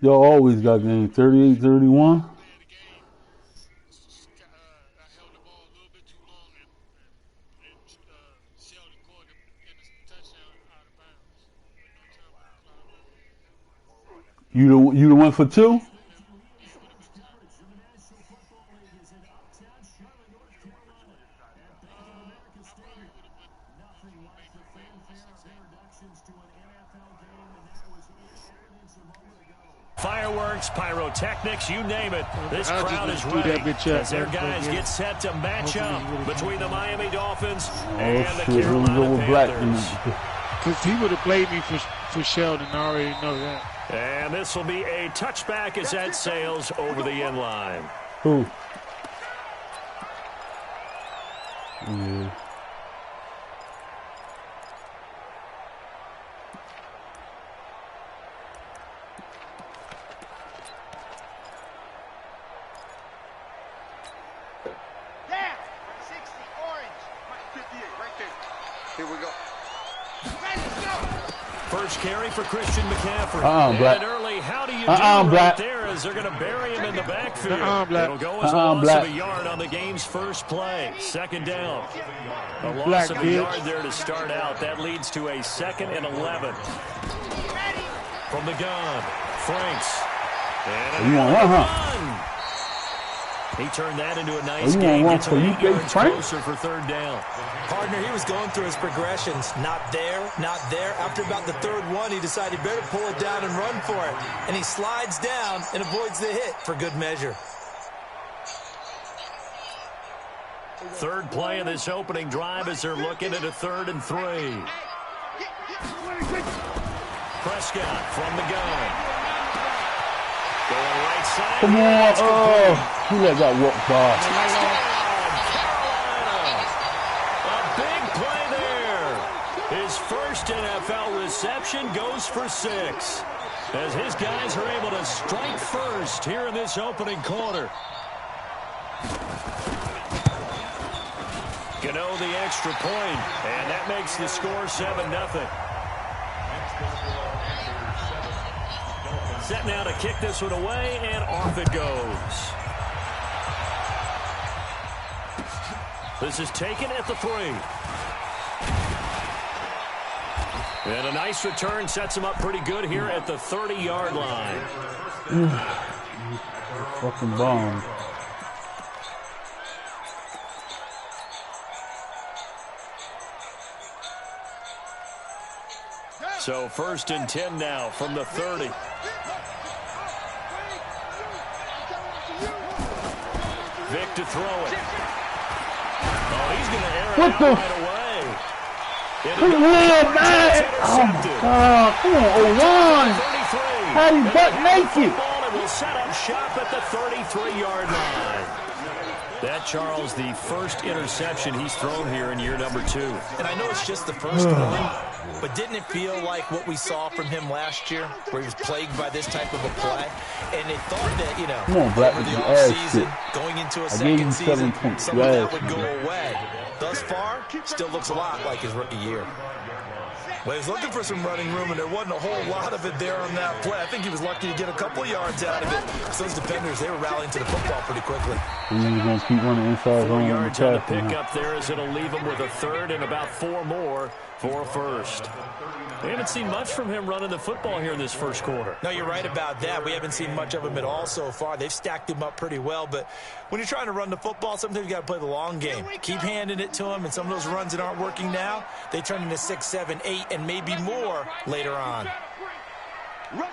Y'all always got game 38-31. You the one for two? Fireworks, pyrotechnics, you name it. This crowd is ready as their guys get set to match up between the Miami Dolphins and the Carolina Panthers. Because he would have played me for Sheldon. I already know that. And this will be a touchback as that sails over the end line. Who? Yeah. First carry for Christian McCaffrey. Black. And early, how do you do right there as they're going to bury him in the backfield? It'll go as a loss of a yard on the game's first play. Second down. A loss of a yard there to start out. That leads to a 2nd and 11. From the gun, Franks. And run. He turned that into a nice game. Gets 8 yards closer for 3rd down. Partner, he was going through his progressions. Not there, not there. After about the 3rd one, he decided better pull it down and run for it. And he slides down and avoids the hit for good measure. 3rd play of this opening drive as they're looking at a 3rd and 3. Prescott from the gun. Going right side. Come on, who let that walk by? A big play there. His first NFL reception goes for 6. As his guys are able to strike first here in this opening quarter. Gano the extra point, and that makes the score 7-0. Set now to kick this one away, and off it goes. This is taken at the 3. And a nice return sets him up pretty good here at the 30-yard line. Fucking bomb. So 1st and 10 now from the 30. Vic to throw it. Oh, he's going to air it out right away. Oh, my God. Come on, 01. How do you butt naked? And will set up shop at the 33-yard line. That, Charles, the first interception he's thrown here in year number 2. And I know it's just the first one, but didn't it feel like what we saw from him last year, where he was plagued by this type of a play? And they thought that, you know, over the offseason, going into a second season, some of that would go away. Thus far, still looks a lot like his rookie year. Well, he was looking for some running room, and there wasn't a whole lot of it there on that play. I think he was lucky to get a couple of yards out of it. So those defenders, they were rallying to the football pretty quickly. He's going to keep running inside. 4 yards on the pickup there as it'll leave him with a 3rd and about 4 more for a 1st. We haven't seen much from him running the football here in this first quarter. No, you're right about that. We haven't seen much of him at all so far. They've stacked him up pretty well, but when you're trying to run the football, sometimes you got to play the long game. Keep handing it to him, and some of those runs that aren't working now, they turn into 6, 7, 8, and maybe more later on. Squeeze,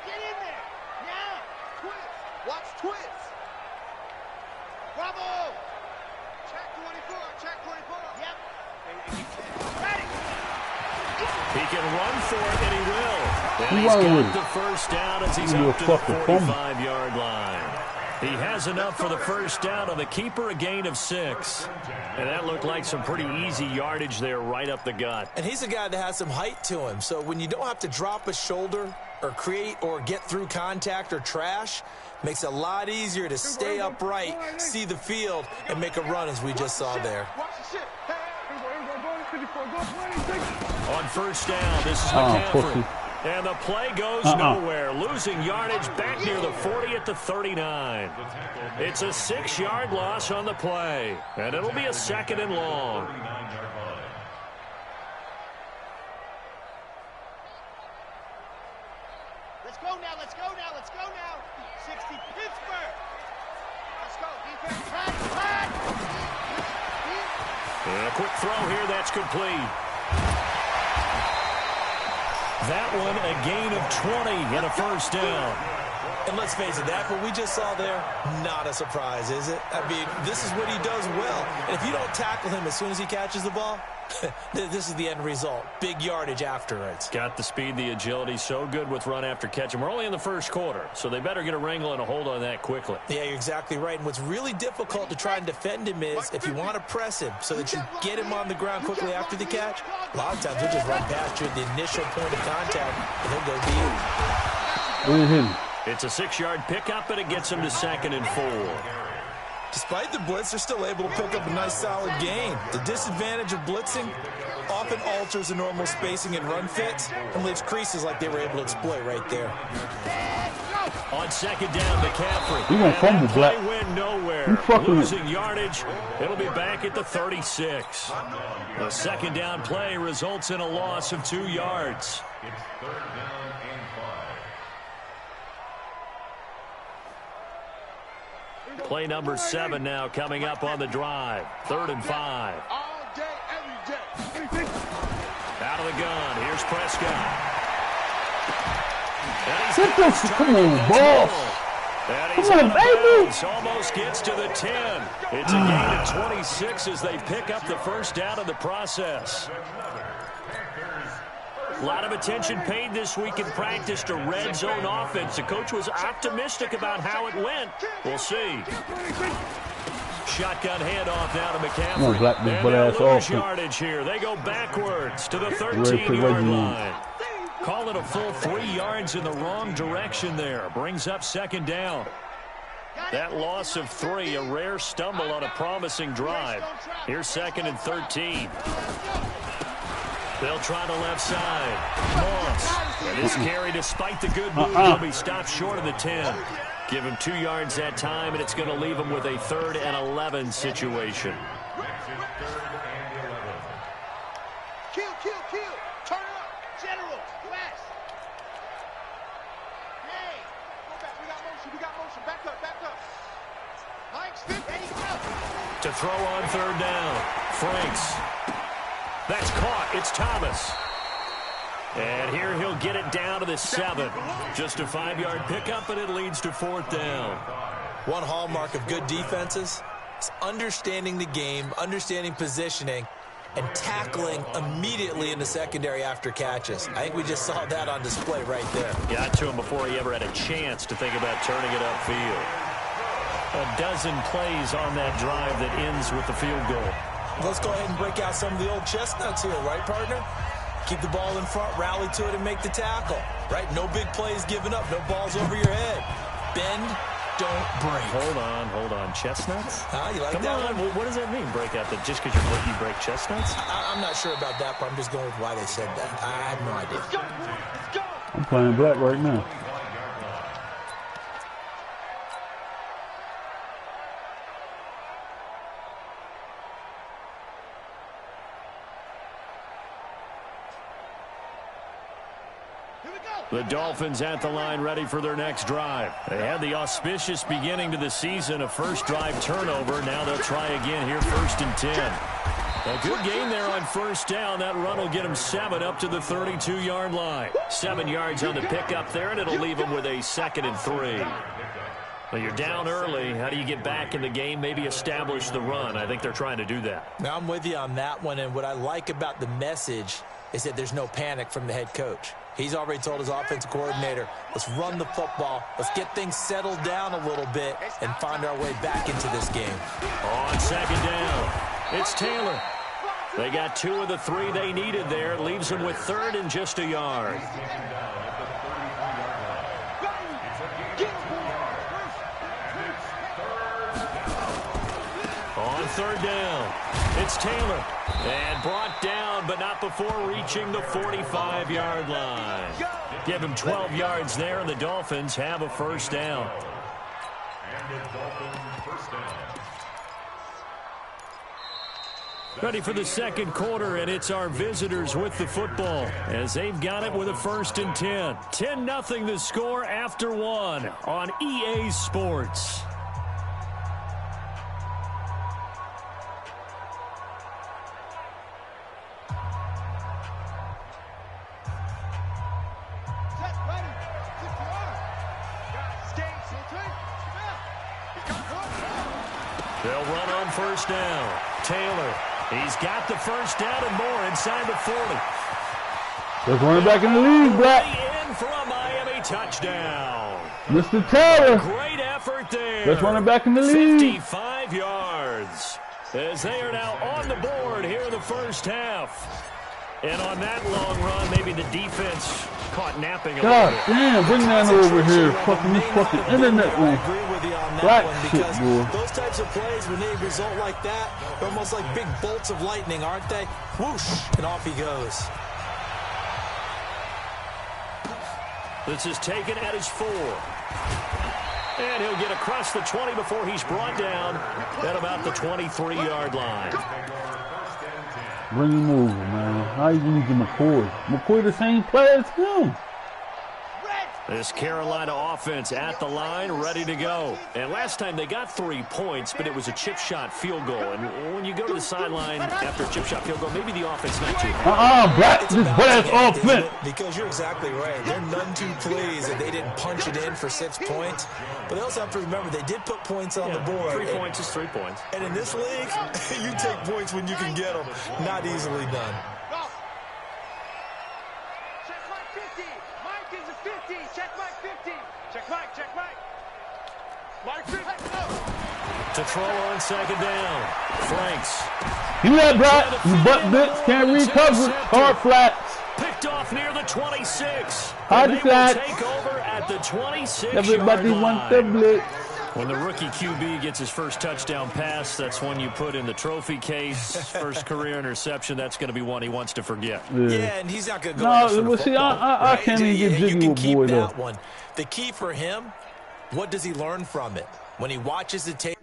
get in there. Now, twist. Watch twist. Bravo. Check 24. Yep. Ready. He can run for it, and he will. And he's got the first down as he's up to the 45-yard line. He has enough for the first down on the keeper, a gain of 6. And that looked like some pretty easy yardage there right up the gut. And he's a guy that has some height to him. So when you don't have to drop a shoulder or create or get through contact or trash, makes it a lot easier to stay upright, see the field, and make a run as we just saw there. On first down, this is McCaffrey. And the play goes nowhere, losing yardage back near the 40 at the 39. It's a 6-yard loss on the play, and it'll be a 2nd and long. Let's go now, let's go now, let's go now. 60 Pittsburgh. Let's go, defense, pass. And a quick throw here, that's complete. That one a gain of 20 and a 1st down. And let's face it, that what we just saw there, not a surprise, is it? I mean, this is what he does well. And if you don't tackle him as soon as he catches the ball, this is the end result. Big yardage afterwards. Got the speed, the agility, so good with run after catch. And we're only in the 1st quarter, so they better get a wrangle and a hold on that quickly. Yeah, you're exactly right. And what's really difficult to try and defend him is if you want to press him so that you get him on the ground quickly after the catch, a lot of times he'll just run past you at the initial point of contact, and he'll go deep. It's a 6-yard pickup, and it gets him to 2nd and 4. Despite the blitz, they're still able to pick up a nice, solid gain. The disadvantage of blitzing often alters the normal spacing and run fits and leaves creases like they were able to exploit right there. On 2nd down, McCaffrey. He won't fumble, Black. Play went nowhere. Losing yardage. It'll be back at the 36. The 2nd down play results in a loss of 2 yards. Play number 7 now coming up on the drive. 3rd and 5. All day, every day. Out of the gun. Here's Prescott. Come on, boss. Come on, baby. Almost gets to the 10. It's a gain of 26 as they pick up the 1st down in the process. A lot of attention paid this week in practice to red zone offense. The coach was optimistic about how it went. We'll see. Shotgun handoff now to McCaffrey. Black, and they'll lose yardage here. They go backwards to the 13-yard line. Call it a full 3 yards in the wrong direction there. Brings up 2nd down. That loss of 3, a rare stumble on a promising drive. Here's 2nd and 13. They'll try the left side. Moss. And this carry, despite the good move, will be stopped short of the 10. Give him 2 yards that time, and it's going to leave him with a 3rd and 11 situation. Kill. Turn up. General. West. Hey. Go back. We got motion. Back up. Mike's fit. There you go. To throw on 3rd down. Franks. That's caught. It's Thomas. And here he'll get it down to the 7. Just a 5-yard pickup, and it leads to 4th down. One hallmark of good defenses is understanding the game, understanding positioning, and tackling immediately in the secondary after catches. I think we just saw that on display right there. Got to him before he ever had a chance to think about turning it upfield. A dozen plays on that drive that ends with the field goal. Let's go ahead and break out some of the old chestnuts here, right, partner? Keep the ball in front, rally to it, and make the tackle, right? No big plays given up, no balls over your head. Bend, don't break. Hold on. Chestnuts? You like Come that on, one? what does that mean, break out? Just because you break chestnuts? I'm not sure about that, but I'm just going with why they said that. I have no idea. Let's go. I'm playing Black right now. The Dolphins at the line ready for their next drive. They had the auspicious beginning to the season, a first drive turnover. Now they'll try again here, 1st and 10. A good gain there on 1st down. That run will get them 7 up to the 32-yard line. 7 yards on the pickup there, and it'll leave them with a 2nd and 3. Well, you're down early. How do you get back in the game? Maybe establish the run. I think they're trying to do that. Now I'm with you on that one, and what I like about the message is that there's no panic from the head coach. He's already told his offensive coordinator, let's run the football, let's get things settled down a little bit and find our way back into this game. On 2nd down, it's Taylor. They got 2 of the 3 they needed there. It leaves them with 3rd and just a yard. On 3rd down, it's Taylor. And brought down, but not before reaching the 45-yard line. Give him 12 yards there, and the Dolphins have a first down. Ready for the second quarter, and it's our visitors with the football as they've got it with a 1st and 10. 10-0 the score after 1 on EA Sports. They'll run on first down. Taylor, he's got the first down and more inside the 40. There's running back in the league, Black. In for a Miami touchdown. Mr. Taylor. Great effort there. Let's run it back in the league. 55 yards as they are now on the board here in the first half. And on that long run, maybe the defense caught napping a God little bit. damn, bring that over here. Fucking this fucking internet I one. agree with you on that Black one shit, because boy. those types of plays, when they result like that, they're almost like big bolts of lightning, aren't they? Whoosh, and off he goes. This is taken at his 4. And he'll get across the 20 before he's brought down at about the 23-yard line. Bring him over, man. How you gonna get McCoy? McCoy the same player as him. This Carolina offense at the line, ready to go. And last time they got 3 points, but it was a chip shot field goal. And when you go to the sideline after a chip shot field goal, maybe the offense not too high. Black, this Black's offense. Because you're exactly right. They're none too pleased that they didn't punch it in for 6 points. But they also have to remember they did put points on the board. 3 points is 3 points. And in this league, you take points when you can get them. Not easily done. To throw on second down. Franks. You that Black, you butt bits, can't recover. Hard flats. Picked off near the 26. Hard They will flats. take over at the 26-yard Everybody wants the line. blitz. When the rookie QB gets his first touchdown pass, that's one you put in the trophy case. First career interception, that's going to be one he wants to forget. Yeah, and he's not going to go No, after the well, see, football, I right? can't even get You jiggy can with keep Boy, though. that one. The key for him, what does he learn from it? When he watches the tape.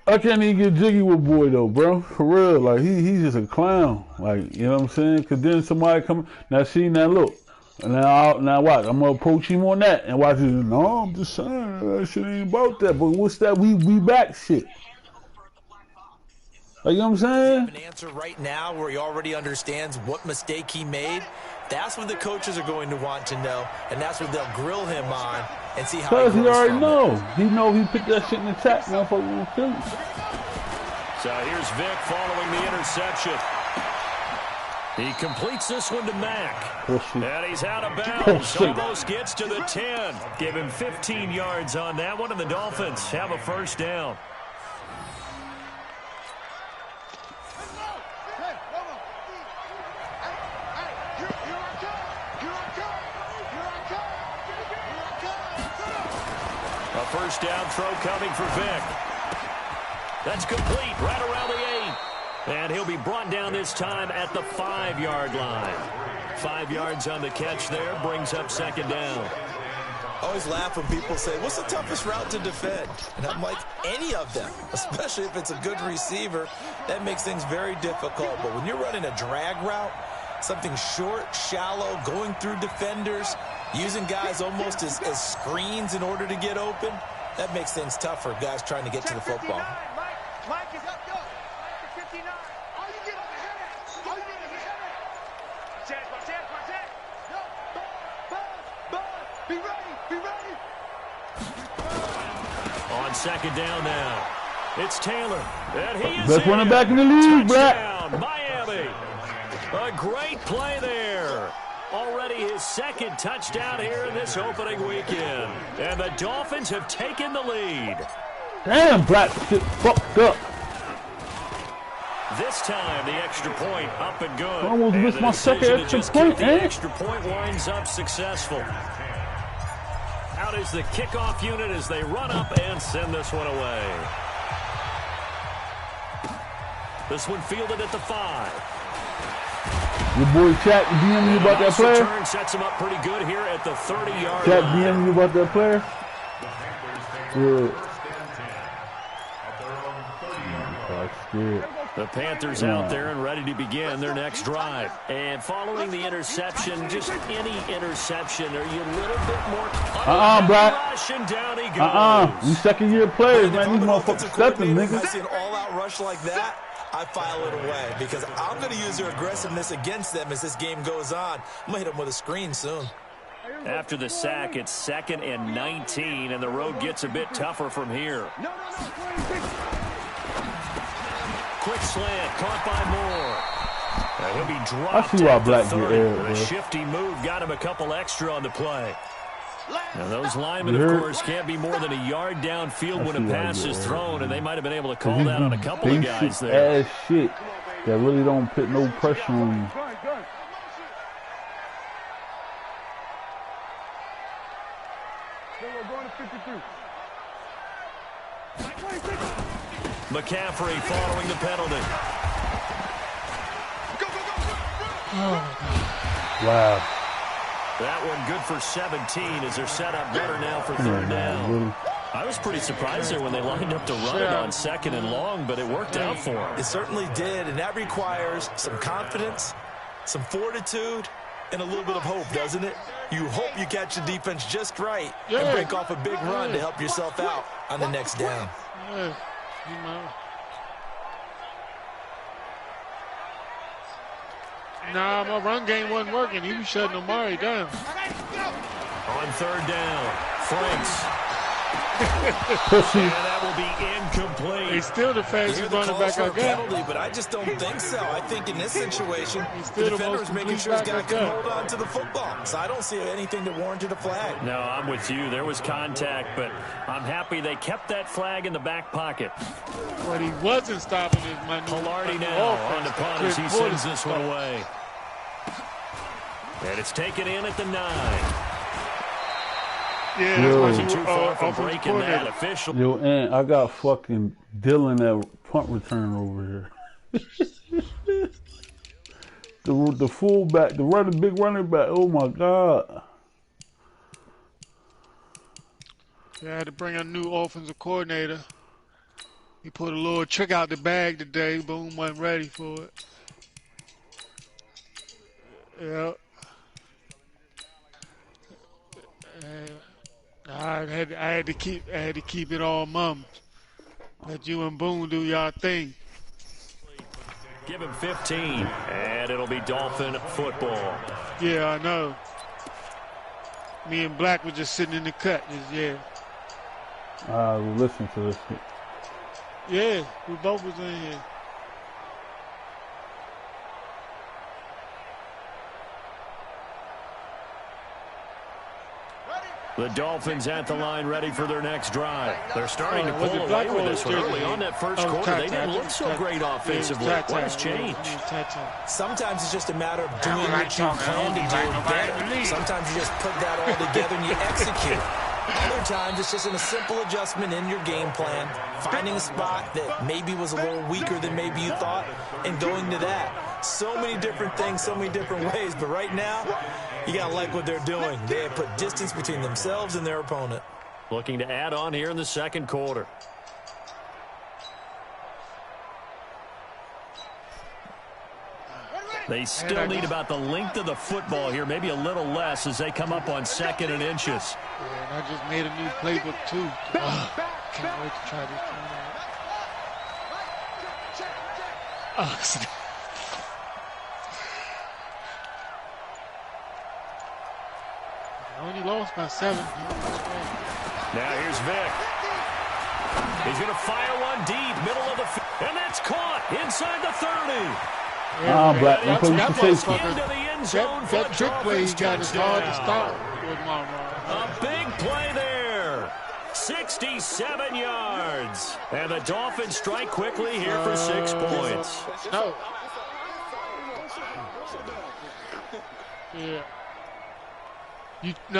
I can't even get jiggy with Boy, though, bro. For real. Like, he's just a clown. Like, you know what I'm saying? Because then somebody come. Now, see, now look. Now watch. I'm going to approach him on that. And watch it. No, I'm just saying. That shit ain't about that. But what's that? We back shit. Like, you know what I'm saying? An answer right now where he already understands what mistake he made. That's what the coaches are going to want to know, and that's what they'll grill him on and see how Because he already from know. it. He know he put that shit in the attack. Motherfucker will kill him. So here's Vic following the interception. He completes this one to Mack. And he's out of bounds. Almost gets to the 10. Give him 15 yards on that one, and the Dolphins have a first down. A first down throw coming for Vic. That's complete right around the 8. And he'll be brought down this time at the 5-yard line. 5 yards on the catch there, brings up second down. I always laugh when people say, what's the toughest route to defend? And I'm like, any of them, especially if it's a good receiver. That makes things very difficult. But when you're running a drag route, something short, shallow, going through defenders, using guys almost as screens in order to get open, that makes things tough for guys trying to get to the football. Mike is up, go. Mike is 59. All you get on the head. All you get on the head. Chance. Be ready. On second down now. It's Taylor. And he is Best running back in the league, Touchdown, Miami. A great play there. Already his second touchdown here in this opening weekend. And the Dolphins have taken the lead. Damn, Black shit fucked up. This time the extra point up and good. I almost and missed the my decision second to extra just point, kick the eh? extra point winds up successful. Out is the kickoff unit as they run up and send this one away. This one fielded at the 5. Your boy Chat DM you about that player? Return sets him up pretty good here at the 30-yard Chat line. DM you about that player? Yeah. The Panthers out there and ready to begin their next drive. And following the interception, just any interception, are you a little bit more Black. rush, and down he goes. You second-year players, man. These motherfuckers stepping, nigga. I see an all-out rush like that, I file it away because I'm going to use their aggressiveness against them as this game goes on. I'm going to hit them with a screen soon. After the sack, it's 2nd and 19, and the road gets a bit tougher from here. Quick slant, caught by Moore. He'll be dropped. I see why Black get air, A shifty move got him a couple extra on the play. Now those linemen, of course, can't be more than a yard downfield when a pass is thrown, and they might have been able to call that on a couple of guys there. Ass shit that really don't put no pressure on you. McCaffrey following the penalty. Wow. That one good for 17 as they're set up better now for 3rd down. I was pretty surprised there when they lined up to run it on 2nd and long, but it worked out for them. It certainly did, and that requires some confidence, some fortitude, and a little bit of hope, doesn't it? You hope you catch the defense just right and break off a big run to help yourself out on the next down. Nah, my run game wasn't working. He was shutting Amari down. On 3rd down, Franks. And that will be incomplete. He's still the fastest running back I got. Penalty, but I just don't think so. I think in this situation, the defender's making sure his guy can hold on to the football. So I don't see anything that warranted a flag. No, I'm with you. There was contact, but I'm happy they kept that flag in the back pocket. What he wasn't stopping is my new Pilardi now on the punt as he sends this one away. And it's taken in at the 9. Yeah, it wasn't too far from breaking that official. Yo, and I got fucking Dylan at punt return over here. the fullback, the big running back. Oh my God. Yeah, I had to bring a new offensive coordinator. He put a little trick out the bag today. Boom, wasn't ready for it. Yeah. I had to keep it all mums. Let you and Boone do y'all thing. Give him 15, and it'll be Dolphin football. Yeah, I know. Me and Black were just sitting in the cut. Yeah. We'll listen to this shit. Yeah, we both was in here. The Dolphins at the line ready for their next drive. They're starting to pull away with this one early on that first quarter. They didn't look so great offensively. What has changed? Sometimes it's just a matter of doing what you plan to do better. Sometimes you just put that all together and you execute. Other times it's just a simple adjustment in your game plan, finding a spot that maybe was a little weaker than maybe you thought, and going to that. So many different things, so many different ways, but right now, you got to like what they're doing. They have put distance between themselves and their opponent. Looking to add on here in the second quarter. They still need about the length of the football here, maybe a little less as they come up on 2nd and inches. Yeah, and I just made a new playbook too. Can't wait to try this one out. I only lost by 7. Now here's Vic. He's going to fire one deep, middle of the field, and that's caught inside the 30. Black. That trick play he got is hard to stop with a big play there. 67 yards. And the Dolphins strike quickly here for 6 points. No. Yeah.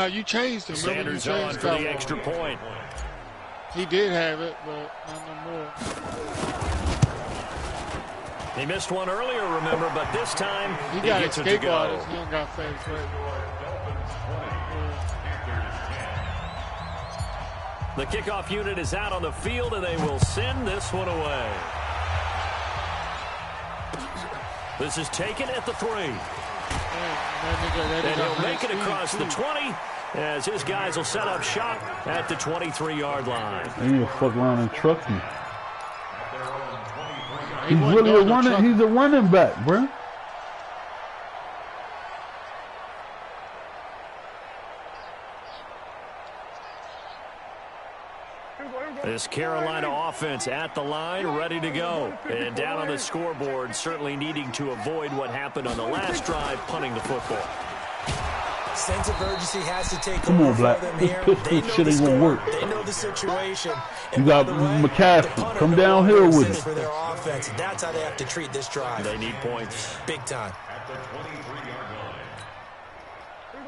You changed him. Sanders on for the extra point. He did have it, but not no more. He missed one earlier, remember, but this time he gets it to go. He don't got fast break. The kickoff unit is out on the field, and they will send this one away. This is taken at the 3. And he'll make it across the 20 as his guys will set up shop at the 23-yard line. He will fuck around and truck you. He's really a running. He's a running back, bro. This Carolina offense at the line, ready to go. And down on the scoreboard, certainly needing to avoid what happened on the last drive, punting the football. Sense of urgency has to take Come on, Black. This pistol shit ain't gonna work. They know the situation. You got McCaffrey. Come downhill with it. For their offense. That's how they have to treat this drive. They need points. Big time.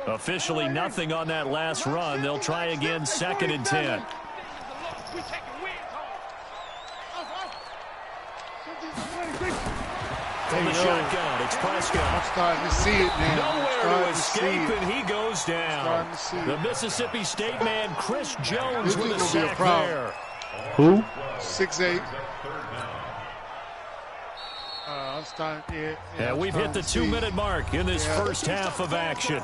Officially nothing on that last run. They'll try again, 2nd and 10. From the shotgun, it's Prescott. I'm starting to see it now. Nowhere to escape, and he goes down. The Mississippi State man, Chris Jones, with a sack there. Who? 6'8". I'm starting, And we've hit the 2-minute mark in this first half of action.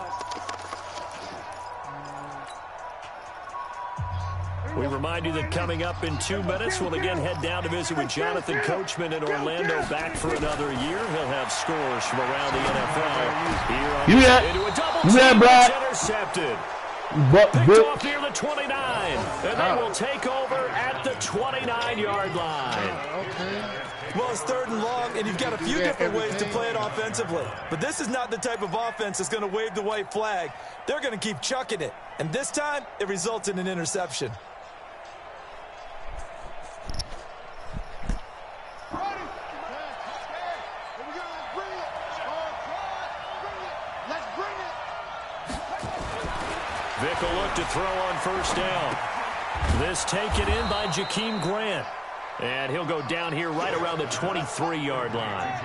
We remind you that coming up in 2 minutes, we'll again head down to visit with Jonathan Coachman in Orlando, back for another year. He'll have scores from around the NFL. Here into a double team, intercepted. Picked off near the 29, and they will take over at the 29-yard line. Well, it's 3rd and long, and you've got a few different ways to play it offensively. But this is not the type of offense that's going to wave the white flag. They're going to keep chucking it. And this time, it results in an interception. Vick will look to throw on 1st down. This taken in by Jakeem Grant. And he'll go down here right around the 23-yard line.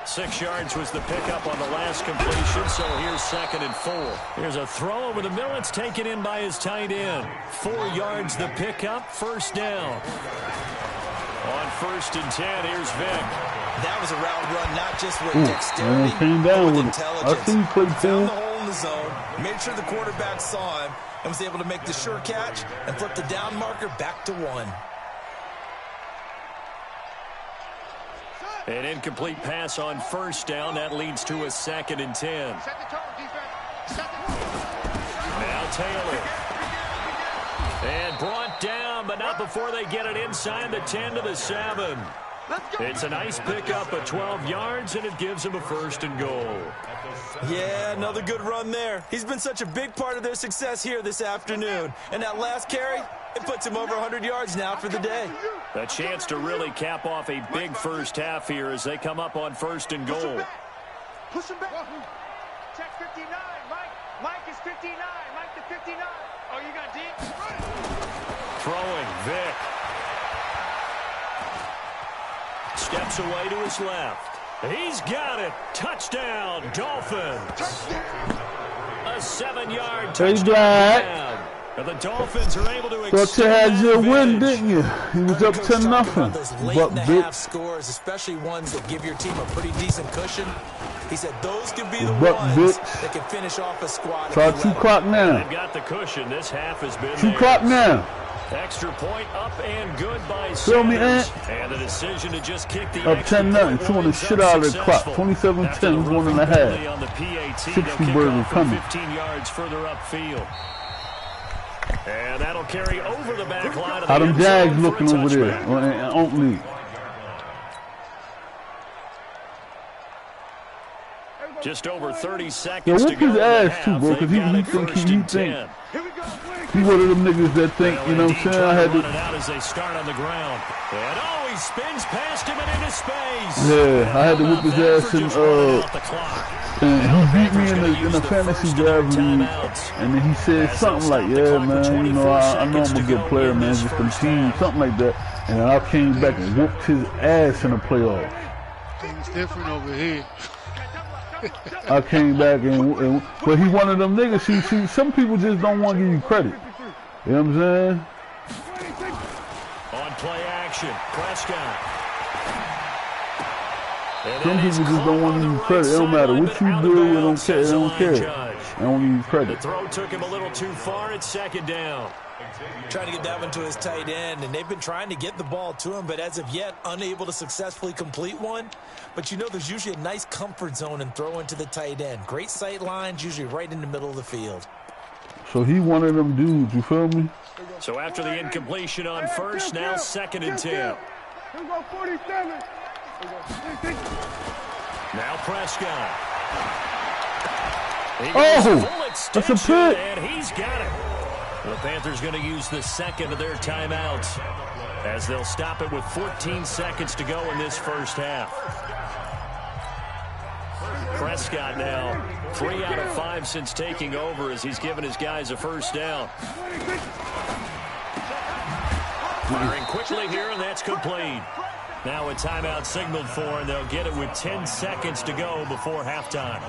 6 yards was the pickup on the last completion, so here's 2nd and 4. Here's a throw over the middle. It's taken in by his tight end. 4 yards the pickup, 1st down. On 1st and 10, here's Vick. That was a route run, not just with dexterity, came down but with with intelligence. I see he played Found the hole in the zone, made sure the quarterback saw him, and was able to make the sure catch and flip the down marker back to 1. An incomplete pass on 1st down. That leads to a 2nd and 10. Now Taylor. And brought down, but not before they get it inside the 10 to the 7. It's a nice pickup of 12 yards, and it gives him a 1st and goal. Yeah, another good run there. He's been such a big part of their success here this afternoon. And that last carry, it puts him over 100 yards now for the day. A chance to really cap off a big first half here as they come up on 1st and goal. Push him back. Check 59. Mike is 59. Mike to 59. Oh, you got deep. Throwing, Vick. Steps away to his left. He's got it. Touchdown, Dolphins. A 7-yard touchdown. And the Dolphins are able to extend. Thought you had your win, didn't you? He was up 10-0. Those late in the half scores, especially ones that give your team a pretty decent cushion. He said those could be the ones that can finish off a squad. Try 2 o'clock now. They've got the cushion. This half has been 2 o'clock now. Extra point up and good by Feel me, Sanders. And the decision to just kick the up 10-0. Throwing the shit out of the clock. 27-10, 1.5. 60 burger coming. 15 yards further upfield. And that'll carry over the back line. How them Jags looking over there on me? Just over 30 seconds Yo, to go. Whoop his ass too, bro, because he think he one of them niggas that think, you know what I'm saying? I had to out as they start on the ground. And oh, he spins past him and into space. Yeah, I had to whip his ass and he beat me in the fantasy draft league, and then he said something like, yeah, man, you know, I know I'm a good player, man, just some team, something like that. And then I came back and whooped his ass in the playoffs. Things different over here. I came back but he one of them niggas. See, some people just don't want to give you credit. You know what I'm saying? On play action, Prescott. Some people just don't want to give you credit. It don't matter what you do. They don't care. They don't care. They don't give you credit. The throw took him a little too far. It's second down. Trying to get that one to his tight end, and they've been trying to get the ball to him, but as of yet, unable to successfully complete one. But you know there's usually a nice comfort zone in throwing to the tight end. Great sight lines, usually right in the middle of the field. So he one of them dudes, you feel me? So after the incompletion on first, now 2nd and 10. Now Prescott. That's a pick. And he's got it. The Panthers going to use the second of their timeouts as they'll stop it with 14 seconds to go in this first half. Prescott now 3 out of 5 since taking over as he's given his guys a first down. Firing quickly here, and that's complete. Now a timeout signaled for, and they'll get it with 10 seconds to go before halftime.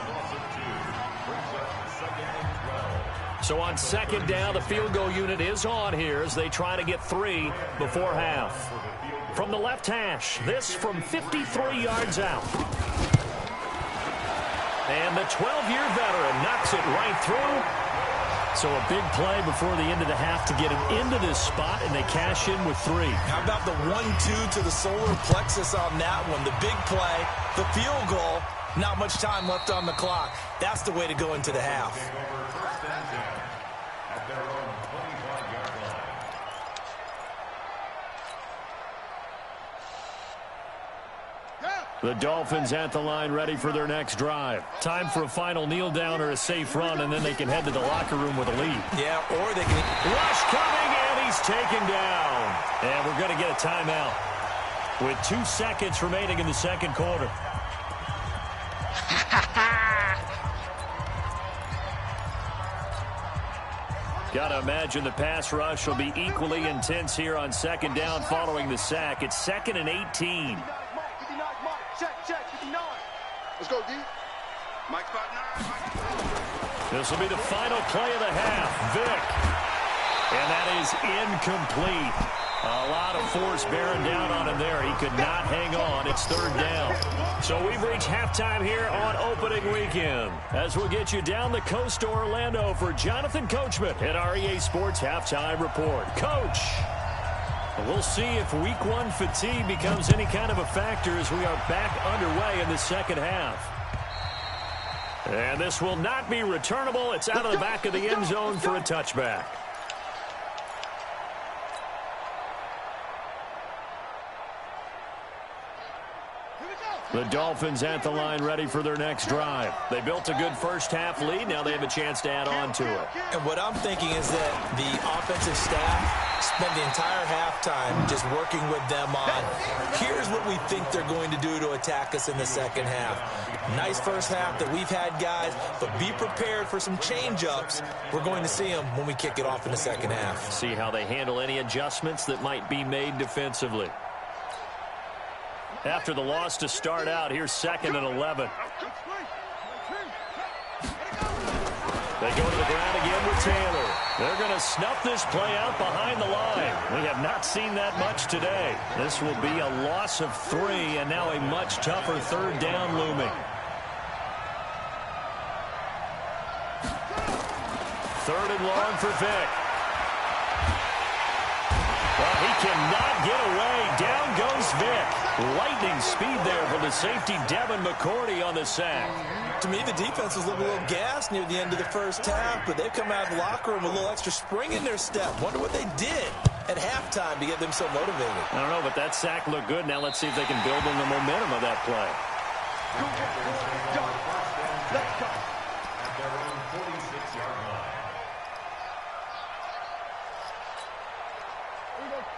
So on second down, the field goal unit is on here as they try to get 3 before half. From the left hash, this from 53 yards out. And the 12-year veteran knocks it right through. So a big play before the end of the half to get him into this spot, and they cash in with 3. How about the 1-2 to the solar plexus on that one? The big play, the field goal, not much time left on the clock. That's the way to go into the half. The Dolphins at the line ready for their next drive. Time for a final kneel down or a safe run, and then they can head to the locker room with a lead. Yeah, or they can... Rush coming, and he's taken down. And we're going to get a timeout with 2 seconds remaining in the second quarter. Got to imagine the pass rush will be equally intense here on second down following the sack. It's 2nd and 18. Check, 59. Let's go, D. Mike spot 9. This will be the final play of the half. Vick. And that is incomplete. A lot of force bearing down on him there. He could not hang on. It's 3rd down. So we've reached halftime here on opening weekend. As we'll get you down the coast to Orlando for Jonathan Coachman at our EA Sports Halftime Report. Coach. We'll see if week 1 fatigue becomes any kind of a factor as we are back underway in the second half. And this will not be returnable. It's out of the back of the end zone for a touchback. The Dolphins at the line ready for their next drive. They built a good first half lead. Now they have a chance to add on to it. And what I'm thinking is that the offensive staff spent the entire halftime just working with them on, here's what we think they're going to do to attack us in the second half. Nice first half that we've had, guys, but be prepared for some change-ups. We're going to see them when we kick it off in the second half. See how they handle any adjustments that might be made defensively. After the loss to start out, here's 2nd and 11. They go to the ground again with Taylor. They're going to snuff this play out behind the line. We have not seen that much today. This will be a loss of 3, and now a much tougher 3rd down looming. 3rd and long for Vick. Well, he cannot get away. Down goes Vick. Lightning speed there from the safety, Devin McCourty, on the sack. To me, the defense was a little gassed near the end of the first half, but they've come out of the locker room with a little extra spring in their step. Wonder what they did at halftime to get them so motivated. I don't know, but that sack looked good. Now let's see if they can build on the momentum of that play.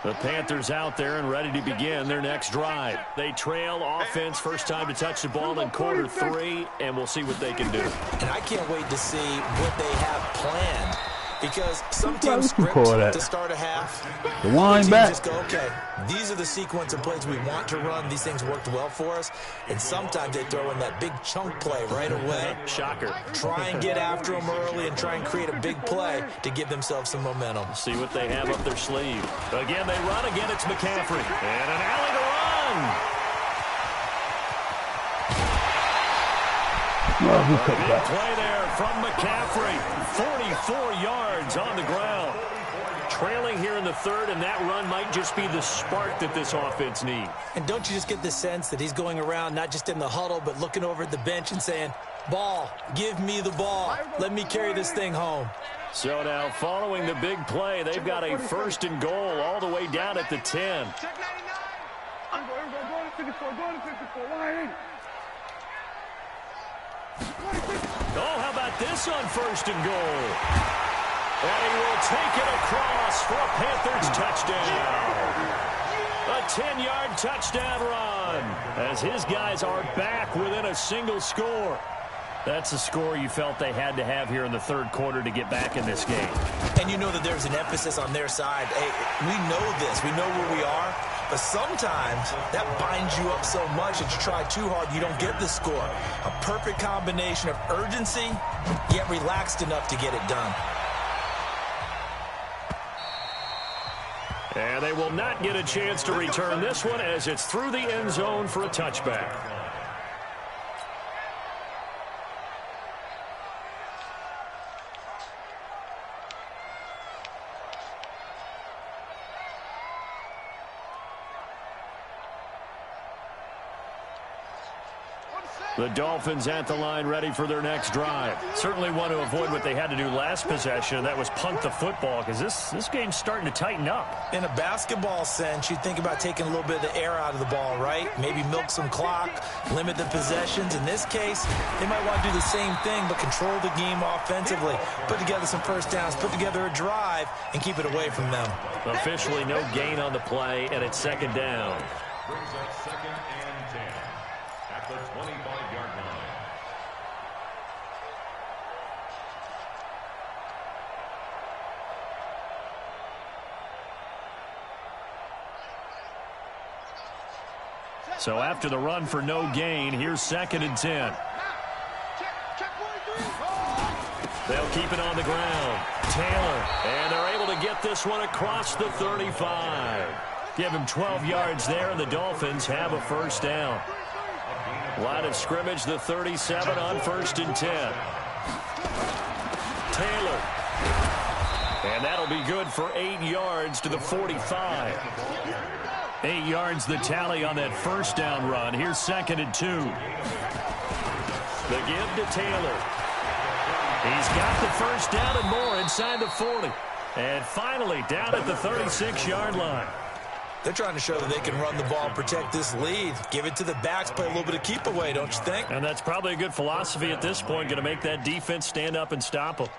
The Panthers out there and ready to begin their next drive. They trail offense, first time to touch the ball in quarter 3, and we'll see what they can do. And I can't wait to see what they have planned. Because some teams script to start a half. The wind back. Just go, okay, these are the sequence of plays we want to run. These things worked well for us. And sometimes they throw in that big chunk play right away. Shocker. Try and get after them early and try and create a big play to give themselves some momentum. See what they have up their sleeve. Again, they run. Again, it's McCaffrey. And an alley to run. Big play there from McCaffrey. 44 yards on the ground. Trailing here in the third, and that run might just be the spark that this offense needs. And don't you just get the sense that he's going around not just in the huddle, but looking over at the bench and saying, ball, give me the ball. Let me carry this thing home. So now following the big play, they've got a 1st and goal all the way down at the 10. Oh, how about this on 1st and goal? And he will take it across for a Panthers touchdown. A 10-yard touchdown run as his guys are back within a single score. That's a score you felt they had to have here in the third quarter to get back in this game. And you know that there's an emphasis on their side. Hey, we know this. We know where we are. But sometimes that binds you up so much that you try too hard, you don't get the score. A perfect combination of urgency, yet relaxed enough to get it done. And they will not get a chance to return this one as it's through the end zone for a touchback. The Dolphins at the line ready for their next drive. Certainly want to avoid what they had to do last possession. That was punt the football because this game's starting to tighten up. In a basketball sense, you think about taking a little bit of the air out of the ball, right? Maybe milk some clock, limit the possessions. In this case, they might want to do the same thing but control the game offensively. Put together some first downs, put together a drive, and keep it away from them. Officially no gain on the play, and it's 2nd down. Brings up 2nd and 10 at the 25-yard line. So after the run for no gain, here's 2nd and 10. They'll keep it on the ground. Taylor, and they're able to get this one across the 35. Give him 12 yards there, and the Dolphins have a first down. Line of scrimmage, the 37 on 1st and 10. Taylor. And that'll be good for 8 yards to the 45. 8 yards the tally on that first down run. Here's 2nd and 2. The give to Taylor. He's got the first down and more inside the 40. And finally down at the 36-yard line. They're trying to show that they can run the ball, protect this lead. Give it to the backs, play a little bit of keep away, don't you think? And that's probably a good philosophy at this point, going to make that defense stand up and stop them.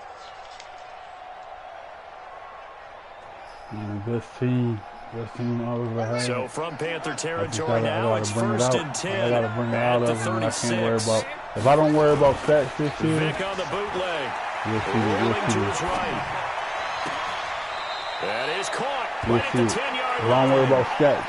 Best team I've ever had. So from Panther territory now, it's 1st and 10 at the 36. If I don't worry about stats this year, Vic on the bootleg. Rolling to his right. That is caught right at the 10-yard line. If I don't worry about stats,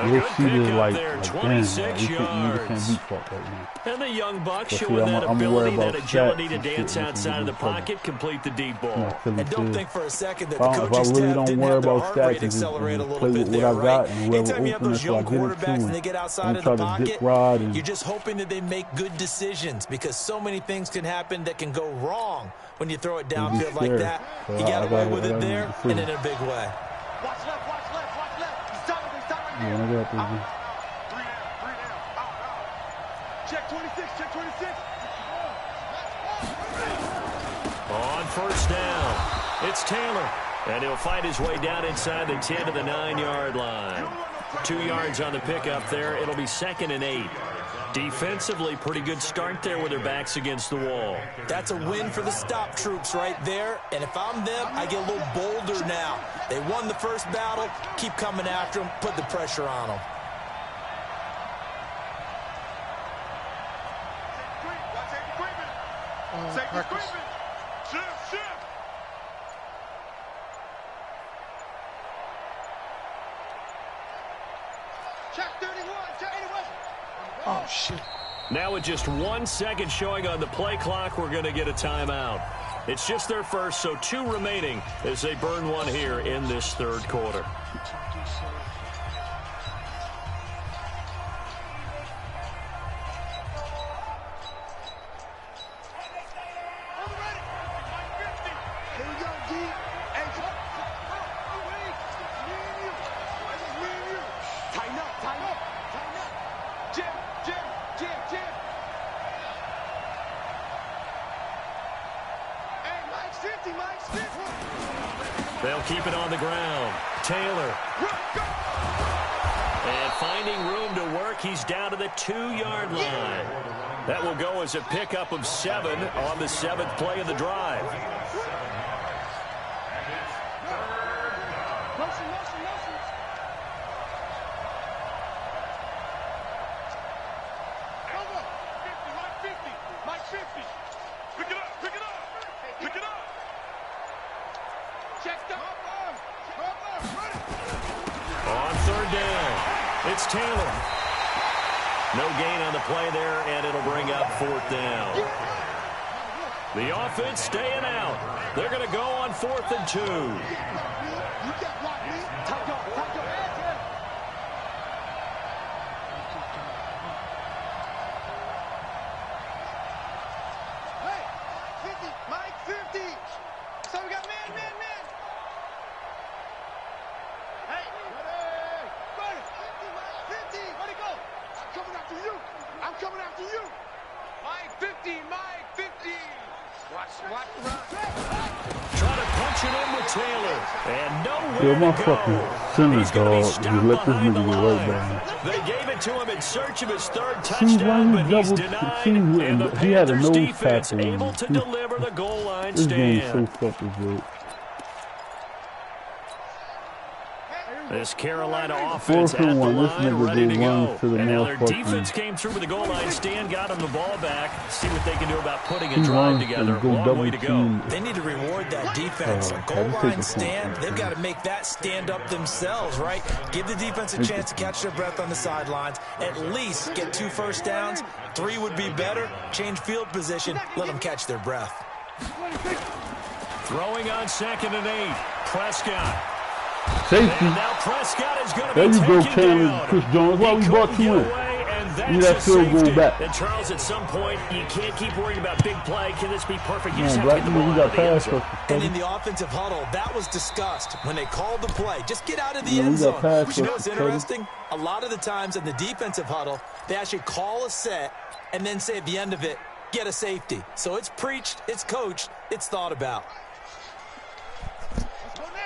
you'll see this like there, damn, 26 you yards. can't beat Faulk right now. And the young buck But showing see, that I'm ability, worried that about agility to stats and dance shit, outside of the pocket, complete the deep ball. And don't think for a second that If the I coaching really staff don't didn't worry have their about heart stats rate and accelerate a play little bit with there, what I got right? and whoever Anytime you have open those us, so I young get it to quarterbacks and them. they get outside Don't of try the to dick pocket, ride and you're just hoping that they make good decisions because so many things can happen that can go wrong when you throw it downfield like that. So He got away with it I there and in a big way. Watch left, watch left, watch left. He's done right Yeah, here. I got this. Three down, out. Check 26, check 26. On 1st down, it's Taylor. And he'll find his way down inside the 10 to the 9-yard line. 2 yards on the pickup there. It'll be 2nd and 8. Defensively, pretty good start there with their backs against the wall. That's a win for the stop troops right there. And if I'm them, I get a little bolder now. They won the first battle. Keep coming after them. Put the pressure on them. Check 31. Check 81. Oh, shit. Now with just 1 second showing on the play clock, we're going to get a timeout. It's just their first, so 2 remaining as they burn one here in this third quarter. They'll keep it on the ground. Taylor. And finding room to work, he's down to the 2-yard line. That will go as a pickup of 7 on the 7th play of the drive. On third down, it's Taylor. No gain on the play there, and it'll bring up 4th down. The offense staying out. They're going to go on 4th and 2. Yo, my fucking center dog, you let this nigga get right by him. They gave it to him in search of his 3rd touchdown, but he's denied, and the he had a Panthers nose defense tackle. able to deliver the goal line This game stand. is so fucking good. This Carolina offense at the line, ready to go. And now their defense came through with the goal line stand, got them the ball back. See what they can do about putting a drive together. Long way to go. They need to reward that defense. Goal line stand, they've got to make that stand up themselves, right? Give the defense a chance to catch their breath on the sidelines. At least get 2 first downs. 3 would be better. Change field position. Let them catch their breath. Throwing on 2nd and 8. Prescott. Safety. And now Prescott is going to There be you go, taken Taylor, down. Chris Jones. Why we brought you in? You that field goal back. And Charles, at some point, you can't keep worrying about big play. Can this be perfect? You just Man, have to get the ball we out got of the end pass zone. rush. And in the offensive huddle, that was discussed when they called the play. Just get out of the end zone. But you know what's interesting? A lot of the times in the defensive huddle, they actually call a set and then say at the end of it, get a safety. So it's preached, it's coached, it's thought about.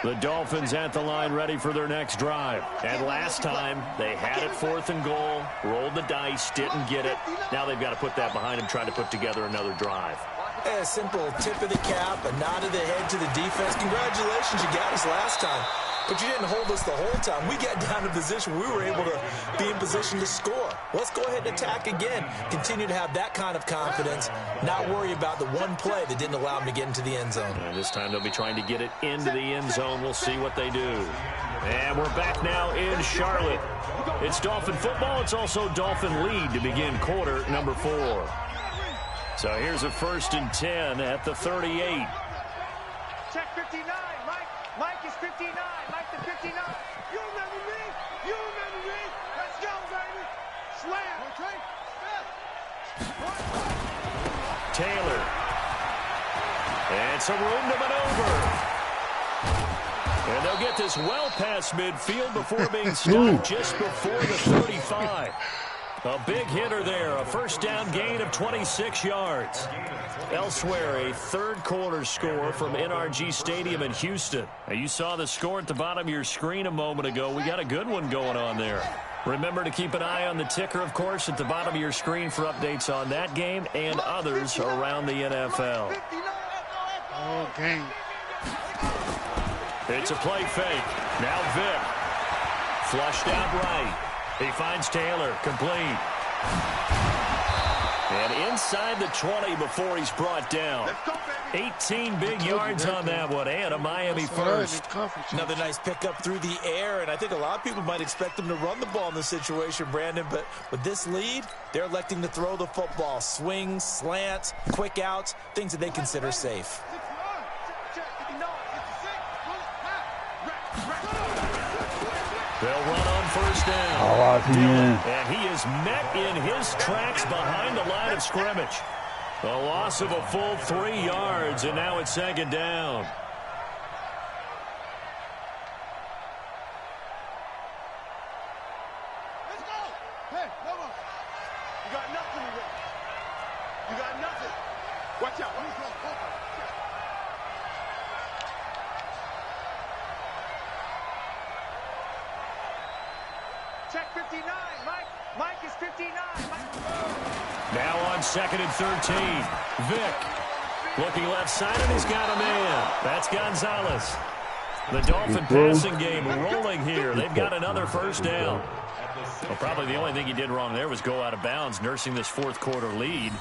The Dolphins at the line ready for their next drive. And last time, they had it 4th and goal, rolled the dice, didn't get it. Now they've got to put that behind them, trying to put together another drive. A simple tip of the cap, a nod of the head to the defense. Congratulations, you got us last time. But you didn't hold us the whole time. We got down to position. We were able to be in position to score. Let's go ahead and attack again. Continue to have that kind of confidence. Not worry about the one play that didn't allow them to get into the end zone. And this time they'll be trying to get it into the end zone. We'll see what they do. And we're back now in Charlotte. It's Dolphin football. It's also Dolphin lead to begin quarter number 4. So here's a 1st and 10 at the 38. Check 59. Mike is 59. Mike the 59. You remember me? You remember me? Let's go, baby. Slam. Okay. Taylor. And some room to maneuver. And they'll get this well past midfield before being stopped just before the 35. A big hitter there, a 1st down gain of 26 yards. Elsewhere, a 3rd quarter score from NRG Stadium in Houston. Now, you saw the score at the bottom of your screen a moment ago. We got a good one going on there. Remember to keep an eye on the ticker, of course, at the bottom of your screen for updates on that game and others around the NFL. Oh, game. It's a play fake. Now Vick. Flushed out right. He finds Taylor, complete. And inside the 20 before he's brought down. 18 big yards on that one, and a Miami first. Another nice pickup through the air, and I think a lot of people might expect them to run the ball in this situation, Brandon, but with this lead, they're electing to throw the football. Swings, slants, quick outs, things that they consider safe. They'll run on first down. And he is met in his tracks behind the line of scrimmage. A loss of a full 3 yards, and now it's second down. Let's go. Hey, come on. You got nothing to win. You got nothing. Watch out. Check 59, Mike. Mike is 59. Now on 2nd and 13. Vick looking left side, and he's got a man. That's Gonzalez. The Dolphin passing game rolling here. They've got another first down. Well, probably the only thing he did wrong there was go out of bounds, nursing this fourth quarter lead.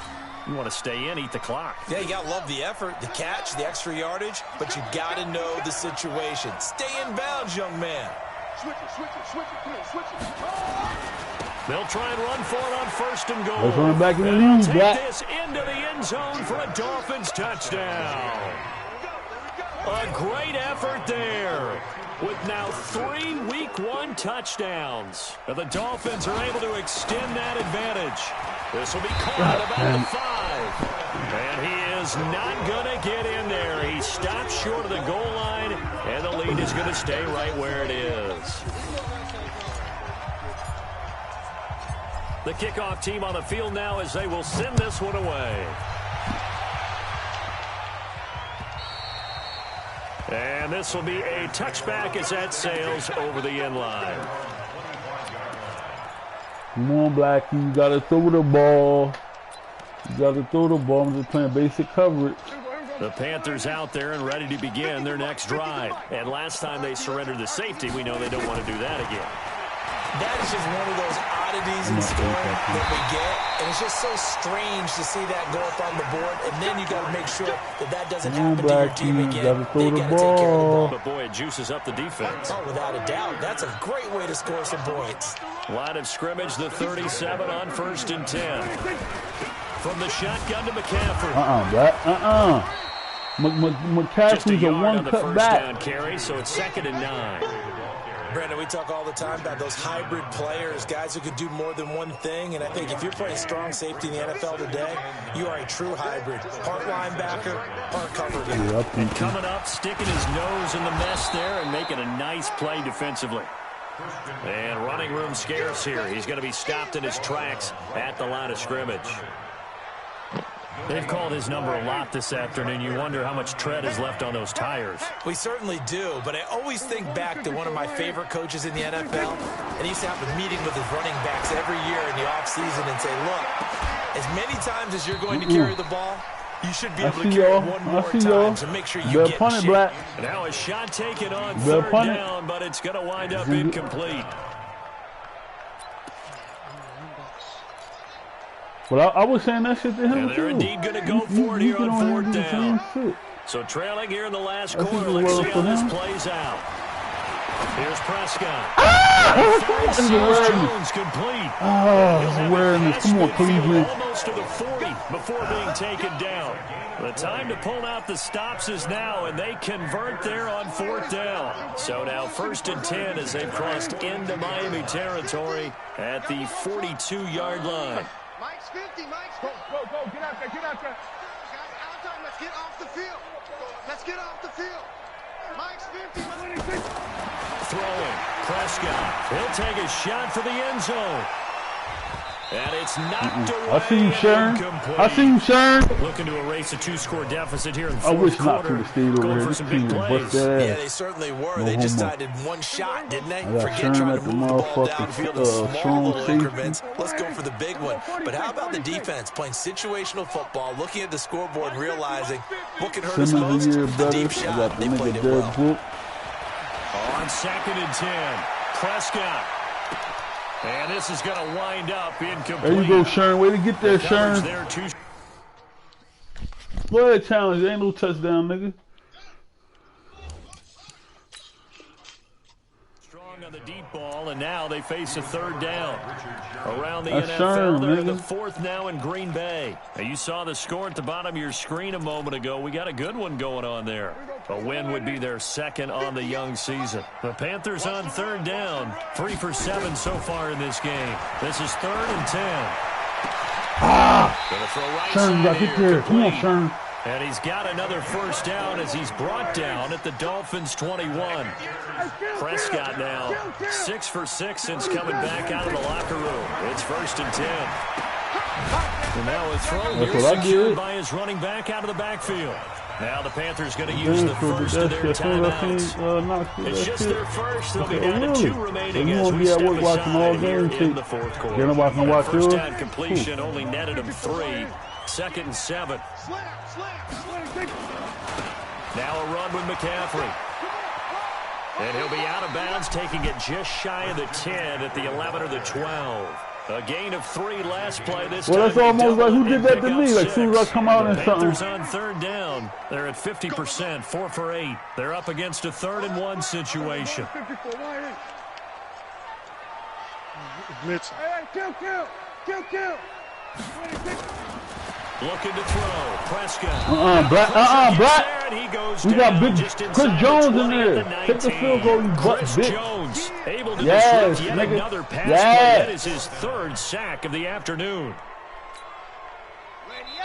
You want to stay in, eat the clock. Yeah, you got to love the effort, the catch, the extra yardage, but you got to know the situation. Stay in bounds, young man. Switch it. Come on, switch it. They'll try and run for it on 1st and goal. Let's run back in the lead. Take this into the end zone for a Dolphins touchdown. A great effort there. With now 3 Week 1 touchdowns. The Dolphins are able to extend that advantage. This will be caught about the 5. And he is not going to get in there. He stops short of the goal line, and the lead is going to stay right where it is. The kickoff team on the field now as they will send this one away. And this will be a touchback as that sails over the end line. Come on, Blackie. You got to throw the ball. I'm just playing basic coverage. The Panthers out there and ready to begin their next drive. And last time they surrendered the safety, we know they don't want to do that again. That is just one of those oddities in scoring that we get, and it's just so strange to see that go up on the board, and then you got to make sure that doesn't happen to your team again. They got to take care of the ball. But boy, it juices up the defense. Oh, without a doubt. That's a great way to score some points. Line of scrimmage, the 37 on 1st and 10. From the shotgun to McCaffrey. McCaffrey's a one-cut back. Down carry, so it's 2nd and 9. Brandon, we talk all the time about those hybrid players, guys who could do more than one thing, and I think if you're playing strong safety in the NFL today, you are a true hybrid. Part linebacker, part cover guy. And coming up, sticking his nose in the mess there and making a nice play defensively. And running room scarce here. He's going to be stopped in his tracks at the line of scrimmage. They've called his number a lot this afternoon. You wonder how much tread is left on those tires. We certainly do, but I always think back to one of my favorite coaches in the NFL, and he used to have a meeting with his running backs every year in the offseason and say, look, as many times as you're going to carry the ball, you should be able to carry it one more time, so make sure you get in shape. Now a shot taken on 3rd down, but it's going to wind up incomplete. Well, I was saying that shit to him, and they're indeed going to go for it here on 4th down. So trailing here in the last quarter. Let's see how this plays out. Here's Prescott. Jones complete. Awareness. Come on, Cleveland. Almost to the 40 before being taken down. The time to pull out the stops is now, and they convert there on 4th down. So now 1st and 10 as they've crossed into Miami territory at the 42-yard line. Mike's 50, Mike's 50. Go, get out there. Let's get off the field. Mike's 50. Throwing, Prescott. He'll take a shot for the end zone. And it's knocked away. I see you, Sharon. Looking to erase a 2-score deficit here in the fourth quarter. Going for some big plays. Yeah, they certainly were. They just decided one shot, didn't they? Forget trying to move the ball downfield in small little increments. Let's go for the big one. But how about the defense playing situational football, looking at the scoreboard and realizing what can hurt us most? The deep shot. They played it well. On 2nd and 10, Prescott. And this is going to wind up incomplete. There you go, Sharon. Way to get there, Sharon. Go ahead, challenge. There ain't no touchdown, nigga. Strong on the deep ball, and now they face a third down. Around the NFL, they're in the fourth now in Green Bay. Now, you saw the score at the bottom of your screen a moment ago. We got a good one going on there. A win would be their second on the young season. The Panthers on third down, 3 for 7 so far in this game. This is 3rd and 10. Gonna throw right Sharon, side get there. Come on, Sharon. And he's got another first down as he's brought down at the Dolphins' 21. Prescott now 6 for 6 since coming back out of the locker room. It's 1st and 10. And now a throw here secured by his running back out of the backfield. Now the Panthers going to use the first of their timeouts. It's just their first. They'll be down to 2 remaining as we step aside here in the fourth quarter. First down completion only netted him 3. 2nd and 7. Now a run with McCaffrey. And he'll be out of bounds, taking it just shy of the 10 at the 11 or the 12. A gain of 3 last play this time. Well, that's almost like who did that to me? Like, as soon as I come out and something. Panthers on third down. They're at 50%, 4 for 8. They're up against a 3rd and 1 situation. Blitz. Looking to throw. Prescott. Black. Black. He goes we got big Chris Jones in there. Take the field goal, you butt bitch. Jones able to disrupt yet another pass play. That is his 3rd sack of the afternoon.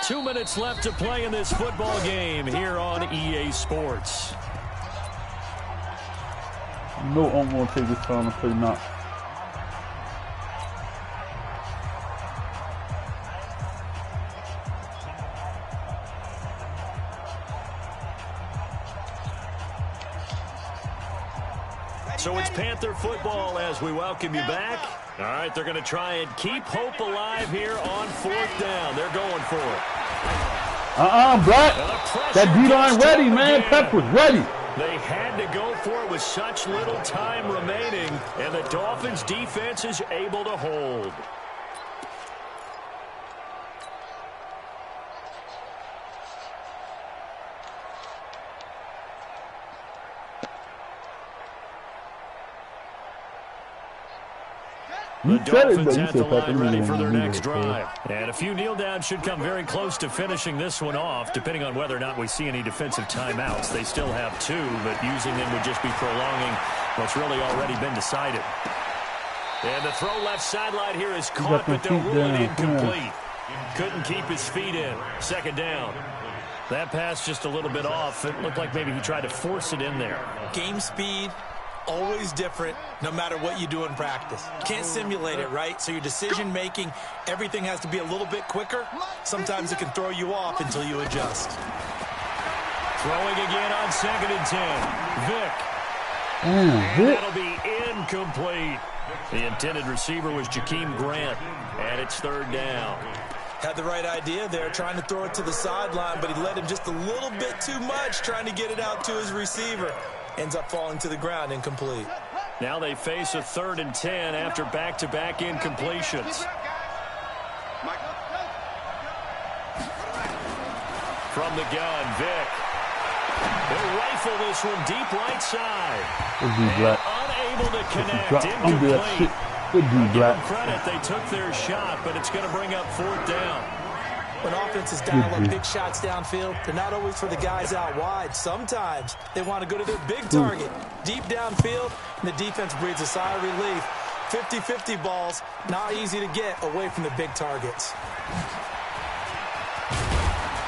2 minutes left to play in this football game here on EA Sports. No, I'm going to take this time to play not. So it's Panther football as we welcome you back. All right, they're going to try and keep hope alive here on 4th down. They're going for it. Black. That D-line ready, man. Pepper's ready. They had to go for it with such little time remaining, and the Dolphins' defense is able to hold. The Dolphins at the line ready for their next drive. And a few kneel downs should come very close to finishing this one off, depending on whether or not we see any defensive timeouts. They still have 2, but using them would just be prolonging what's really already been decided. And the throw left sideline here is caught, but they'll rule it incomplete. Couldn't keep his feet in. 2nd down. That pass just a little bit off. It looked like maybe he tried to force it in there. Game speed. Always different no matter what you do in practice. You can't simulate it, right? So your decision-making, everything has to be a little bit quicker. Sometimes it can throw you off until you adjust. Throwing again on 2nd and 10. Vic. And that'll be incomplete. The intended receiver was Jakeem Grant, and it's 3rd down. Had the right idea there, trying to throw it to the sideline, but he let him just a little bit too much, trying to get it out to his receiver. Ends up falling to the ground, incomplete. Now they face a 3rd and 10 after back-to-back incompletions. From the gun, Vic. They'll rifle this one deep right side. Unable to connect, incomplete. Good dude, Black. Credit, they took their shot, but it's going to bring up 4th down. When offenses dial up big shots downfield, they're not always for the guys out wide. Sometimes they want to go to their big target, deep downfield, and the defense breathes a sigh of relief. 50-50 balls, not easy to get away from the big targets.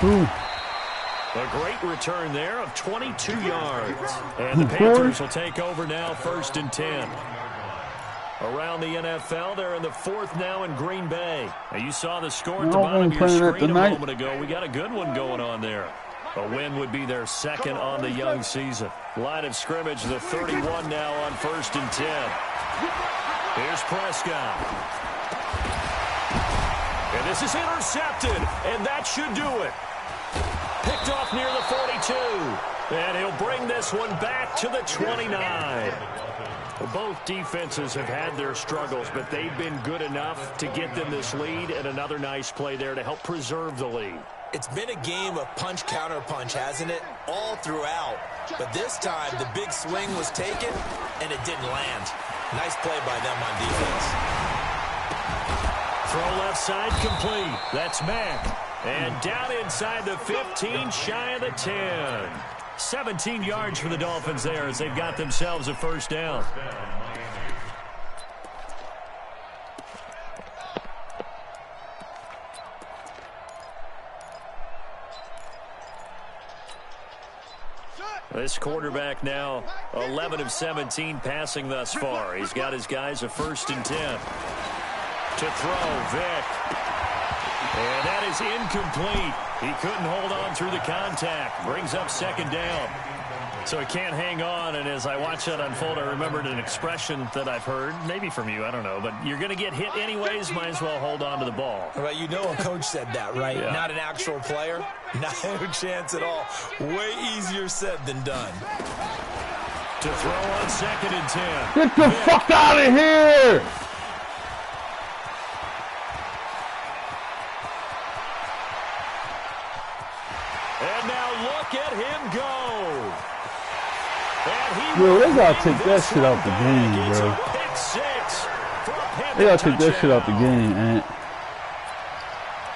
A great return there of 22 yards. And the Panthers will take over now, 1st and 10. Around the NFL, they're in the 4th now in Green Bay. Now, you saw the score at the bottom of your screen a moment ago. We got a good one going on there. A win would be their 2nd on the young season. Line of scrimmage, the 31 now on 1st and 10. Here's Prescott. And this is intercepted, and that should do it. Picked off near the 42. And he'll bring this one back to the 29. Well, both defenses have had their struggles, but they've been good enough to get them this lead, and another nice play there to help preserve the lead. It's been a game of punch-counter-punch, hasn't it? All throughout. But this time, the big swing was taken, and it didn't land. Nice play by them on defense. Throw left side complete. That's Mack. And down inside the 15, shy of the 10. 17 yards for the Dolphins there as they've got themselves a first down. This quarterback now 11 of 17 passing thus far. He's got his guys a 1st and 10. To throw, Vick. And that is incomplete. He couldn't hold on through the contact. Brings up 2nd down. So he can't hang on, and as I watch that unfold, I remembered an expression that I've heard, maybe from you, I don't know, but you're going to get hit anyways, might as well hold on to the ball. Well, you know a coach said that, right? Yeah. Not an actual player. Not a chance at all. Way easier said than done. To throw on 2nd and 10. Get the fuck out of here! And now look at him go. Yo, they gotta take that shit out the game, bro. They gotta take that shit out the game, man.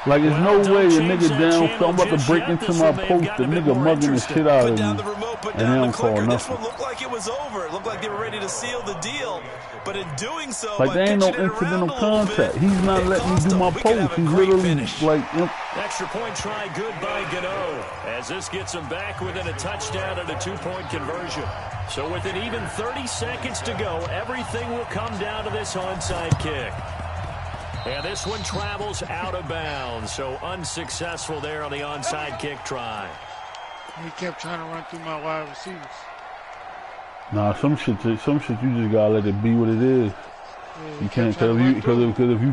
Like, there's no way the nigga down, so I'm about to break into my post, the nigga mugging the shit out of me, and they don't call nothing. This one looked like it was over. It looked like they were ready to seal the deal. But in doing so, like, there ain't no incidental contact. He's not letting me do my post. He's literally like, extra point try, good by Gano, as this gets him back within a touchdown and a 2-point conversion. So with an even 30 seconds to go, everything will come down to this onside kick. And this one travels out of bounds, so unsuccessful there on the onside kick try. He kept trying to run through my wide receivers. nah, some shit you just gotta let it be what it is. Yeah, You can't tell you, because if you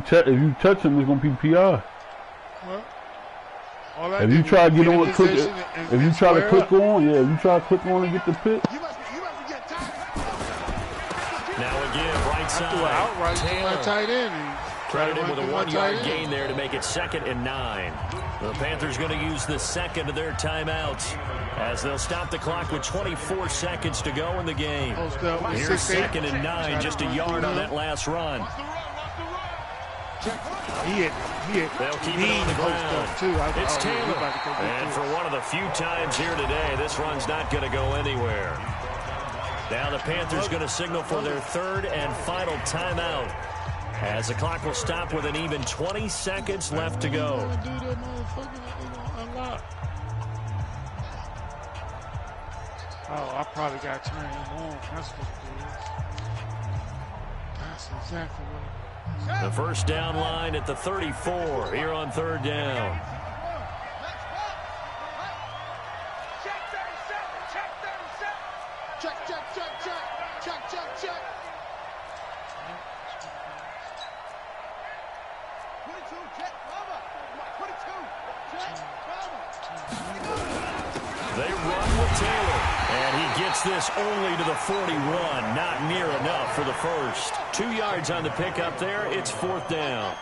touch him, it's gonna be PI. Well, if you try to get on, click, if you try to click on, yeah, if you try to click on and get the pick. Now again, right side. Outright to my tight end. Credited with a 1-yard gain there to make it 2nd and 9. The Panthers going to use the second of their timeouts as they'll stop the clock with 24 seconds to go in the game. Here's 2nd and 9, just a yard on that last run. They'll keep it on the ground. It's Taylor. And for one of the few times here today, this run's not going to go anywhere. Now the Panthers going to signal for their 3rd and final timeout, as the clock will stop with an even 20 seconds left to go. Oh, I probably got to turn him on. That's what it is. That's exactly what it is. The first down line at the 34 here on 3rd down. They run with Taylor, and he gets this only to the 41. Not near enough for the first. 2 yards on the pickup there. It's 4th down.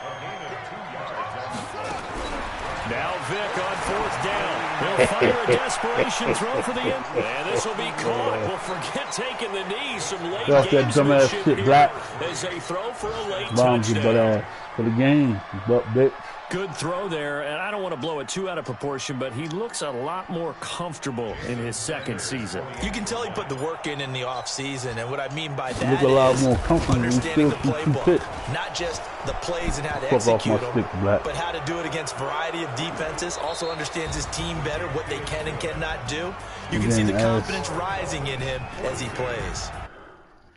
Now Vick on 4th down. He'll fire a desperation throw for the end. And this will be caught. Well, forget taking the knee. Some late gamesmanship here Black. as they throw for a late Bombs, touchdown. for the game, but bitch. Good throw there, and I don't want to blow it too out of proportion, but he looks a lot more comfortable in his 2nd season. You can tell he put the work in the offseason, and what I mean by that look a lot is more comfortable understanding the still playbook. Not just the plays and how to execute them, but how to do it against a variety of defenses. Also understands his team better, what they can and cannot do. You can see the confidence rising in him as he plays.